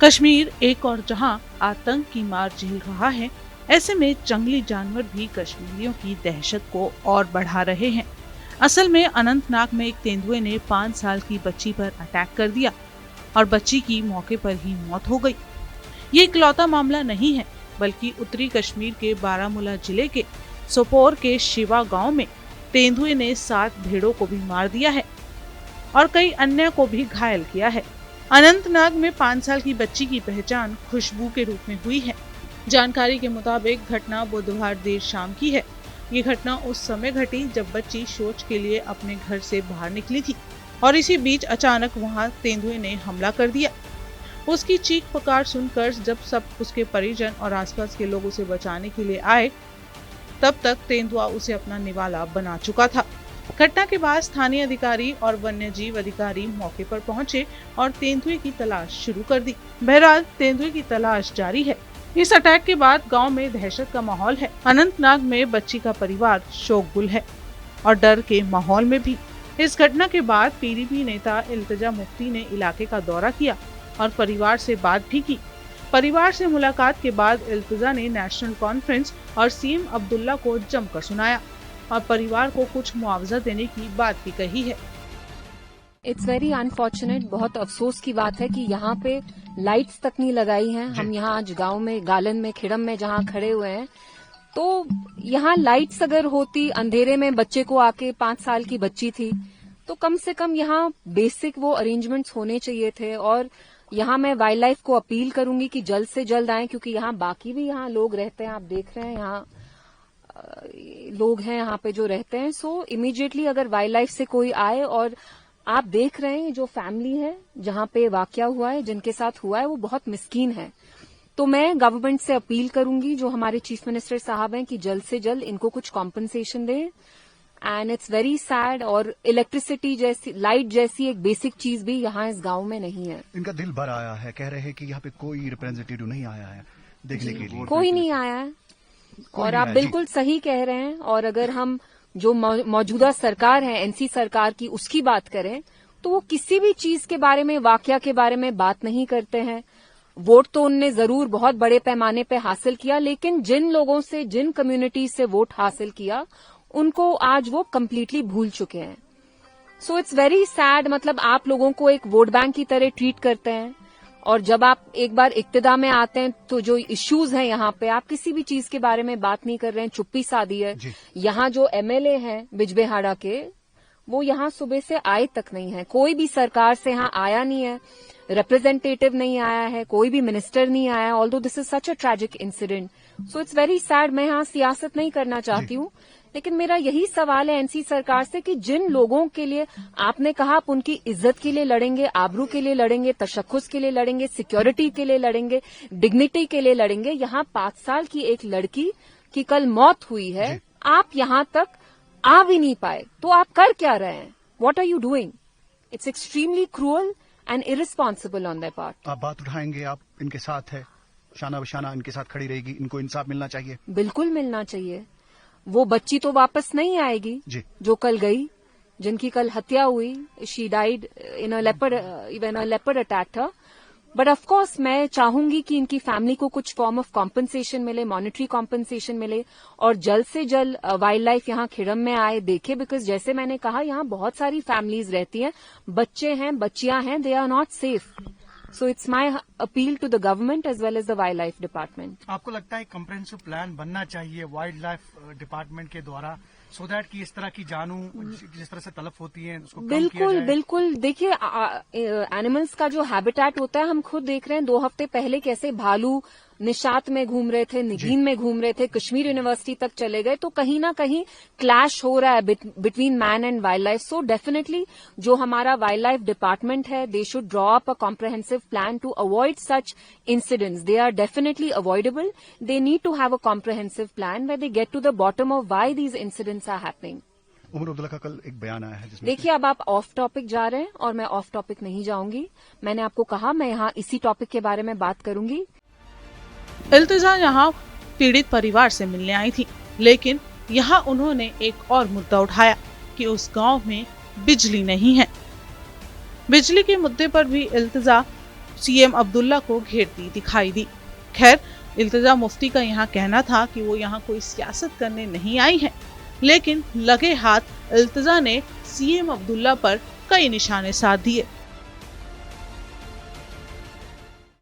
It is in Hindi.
कश्मीर एक और जहां आतंक की मार झेल रहा है, ऐसे में जंगली जानवर भी कश्मीरियों की दहशत को और बढ़ा रहे हैं। असल में अनंतनाग में एक तेंदुए ने 5 साल की बच्ची पर अटैक कर दिया और बच्ची की मौके पर ही मौत हो गई। ये इकलौता मामला नहीं है, बल्कि उत्तरी कश्मीर के बारामूला जिले के सोपोर के शिवा गांव में तेंदुए ने 7 भेड़ों को भी मार दिया है और कई अन्य को भी घायल किया है। अनंतनाग में 5 साल की बच्ची की पहचान खुशबू के रूप में हुई है। जानकारी के मुताबिक घटना बुधवार देर शाम की है। ये घटना उस समय घटी जब बच्ची शौच के लिए अपने घर से बाहर निकली थी और इसी बीच अचानक वहां तेंदुए ने हमला कर दिया। उसकी चीख पुकार सुनकर जब सब उसके परिजन और आसपास के लोग उसे बचाने के लिए आए, तब तक तेंदुआ उसे अपना निवाला बना चुका था। घटना के बाद स्थानीय अधिकारी और वन्यजीव अधिकारी मौके पर पहुंचे और तेंदुए की तलाश शुरू कर दी। बहरहाल तेंदुए की तलाश जारी है। इस अटैक के बाद गांव में दहशत का माहौल है। अनंतनाग में बच्ची का परिवार शोकगुल है और डर के माहौल में भी। इस घटना के बाद पीडीपी नेता इल्तिजा मुफ्ती ने इलाके का दौरा किया और परिवार से बात भी की। परिवार से मुलाकात के बाद इल्तिजा ने नेशनल कॉन्फ्रेंस और सीएम अब्दुल्ला को जमकर सुनाया और परिवार को कुछ मुआवजा देने की बात भी कही है। इट्स वेरी अनफॉर्चुनेट, बहुत अफसोस की बात है कि यहाँ पे लाइट्स तक नहीं लगाई हैं। हम यहाँ आज गांव में गालन में खिड़म में जहाँ खड़े हुए हैं, तो यहाँ लाइट्स अगर होती, अंधेरे में बच्चे को आके 5 साल की बच्ची थी, तो कम से कम यहाँ बेसिक वो अरेंजमेंट्स होने चाहिए थे। और यहाँ मैं वाइल्ड लाइफ को अपील करूंगी कि जल्द से जल्द आए, क्योंकि यहाँ बाकी भी यहाँ लोग रहते हैं। आप देख रहे हैं यहाँ लोग हैं यहाँ पे जो रहते हैं। सो इमीडिएटली अगर वाइल्ड लाइफ से कोई आए, और आप देख रहे हैं जो फैमिली है जहाँ पे वाकया हुआ है, जिनके साथ हुआ है, वो बहुत मिस्कीन है। तो मैं गवर्नमेंट से अपील करूंगी, जो हमारे चीफ मिनिस्टर साहब हैं, कि जल्द से जल्द इनको कुछ कॉम्पनसेशन दें। And it's very sad. और इलेक्ट्रिसिटी जैसी, लाइट जैसी एक बेसिक चीज भी यहाँ इस गांव में नहीं है। इनका दिल भर आया है, कह रहे हैं कि यहाँ पे कोई रिप्रेजेंटेटिव नहीं आया है देखने के लिए। कोई नहीं आया है, और आप बिल्कुल सही कह रहे हैं। और अगर हम जो मौजूदा सरकार है, एनसी सरकार की, उसकी बात करें, तो वो किसी भी चीज के बारे में, वाकया के बारे में बात नहीं करते हैं। वोट तो उनने जरूर बहुत बड़े पैमाने पे हासिल किया, लेकिन जिन लोगों से, जिन कम्युनिटी से वोट हासिल किया, उनको आज वो कम्प्लीटली भूल चुके हैं। So it's very sad. मतलब आप लोगों को एक वोट बैंक की तरह ट्रीट करते हैं, और जब आप एक बार इक्तिदा में आते हैं तो जो इश्यूज हैं यहाँ पे, आप किसी भी चीज के बारे में बात नहीं कर रहे हैं, चुप्पी साधी है। यहाँ जो एमएलए हैं बिजबेहाड़ा के, वो यहाँ सुबह से आए तक नहीं है। कोई भी सरकार से यहाँ आया नहीं है, रिप्रेजेंटेटिव नहीं आया है, कोई भी मिनिस्टर नहीं आया। Although this is such a tragic incident, so it's very sad. मैं यहाँ सियासत नहीं करना चाहती हूँ, लेकिन मेरा यही सवाल है एनसी सरकार से कि जिन लोगों के लिए आपने कहा आप उनकी इज्जत के लिए लड़ेंगे, आबरू के लिए लड़ेंगे, तशख्खुस के लिए लड़ेंगे, सिक्योरिटी के लिए लड़ेंगे, डिग्निटी के लिए लड़ेंगे, यहाँ 5 साल की एक लड़की की कल मौत हुई है, आप यहाँ तक आ भी नहीं पाए, तो आप कर क्या रहे हैं? What are you doing? It's extremely cruel and irresponsible on their part. आप बात उठाएंगे, आप इनके साथ है, शाना बशाना इनके साथ खड़ी रहेगी, इनको इंसाफ मिलना चाहिए। बिल्कुल मिलना चाहिए। वो बच्ची तो वापस नहीं आएगी जो कल गई, जिनकी कल हत्या हुई। She died in a leopard attack था। बट ऑफ कोर्स मैं चाहूंगी कि इनकी फैमिली को कुछ फॉर्म ऑफ कॉम्पनसेशन मिले, मॉनेटरी कॉम्पनसेशन मिले, और जल्द से जल्द वाइल्ड लाइफ यहाँ खिड़म में आए, देखे। बिकॉज जैसे मैंने कहा, यहाँ बहुत सारी फैमिलीज रहती हैं, बच्चे हैं, बच्चियां हैं, they are not safe. So it's my appeal to the government as well as the wildlife department. आपको लगता है कम्प्रेहेंसिव प्लान बनना चाहिए वाइल्ड लाइफ डिपार्टमेंट के द्वारा, सो दैट कि इस तरह की जानू जिस तरह से तलफ होती है उसको कम किया जाए? बिल्कुल। देखिए, एनिमल्स का जो हैबिटेट होता है, हम खुद देख रहे हैं 2 हफ्ते पहले कैसे भालू निशात में घूम रहे थे, निगीन में घूम रहे थे, कश्मीर यूनिवर्सिटी तक चले गए। तो कहीं ना कहीं क्लैश हो रहा है between man and wildlife. So definitely जो हमारा वाइल्ड लाइफ डिपार्टमेंट है, they should draw up a comprehensive plan to avoid such incidents. They are definitely avoidable. They need to have a comprehensive plan where they get to the bottom of why these incidents are happening. Omar Abdullah का कल एक बयान आया है जिसमें, देखिए, अब आप ऑफ टॉपिक जा रहे हैं और मैं ऑफ टॉपिक नहीं जाऊंगी। मैंने आपको कहा मैं यहाँ इसी टॉपिक के बारे में बात करूंगी। इल्तिजा यहाँ पीड़ित परिवार से मिलने आई थी, लेकिन यहाँ उन्होंने एक और मुद्दा उठाया कि उस गांव में बिजली नहीं है। बिजली के मुद्दे पर भी इल्तिजा सीएम अब्दुल्ला को घेरती दिखाई दी। खैर, इल्तिजा मुफ्ती का यहाँ कहना था कि वो यहाँ कोई सियासत करने नहीं आई है, लेकिन लगे हाथ इल्तिजा ने सीएम अब्दुल्ला पर कई निशाने साध दिए।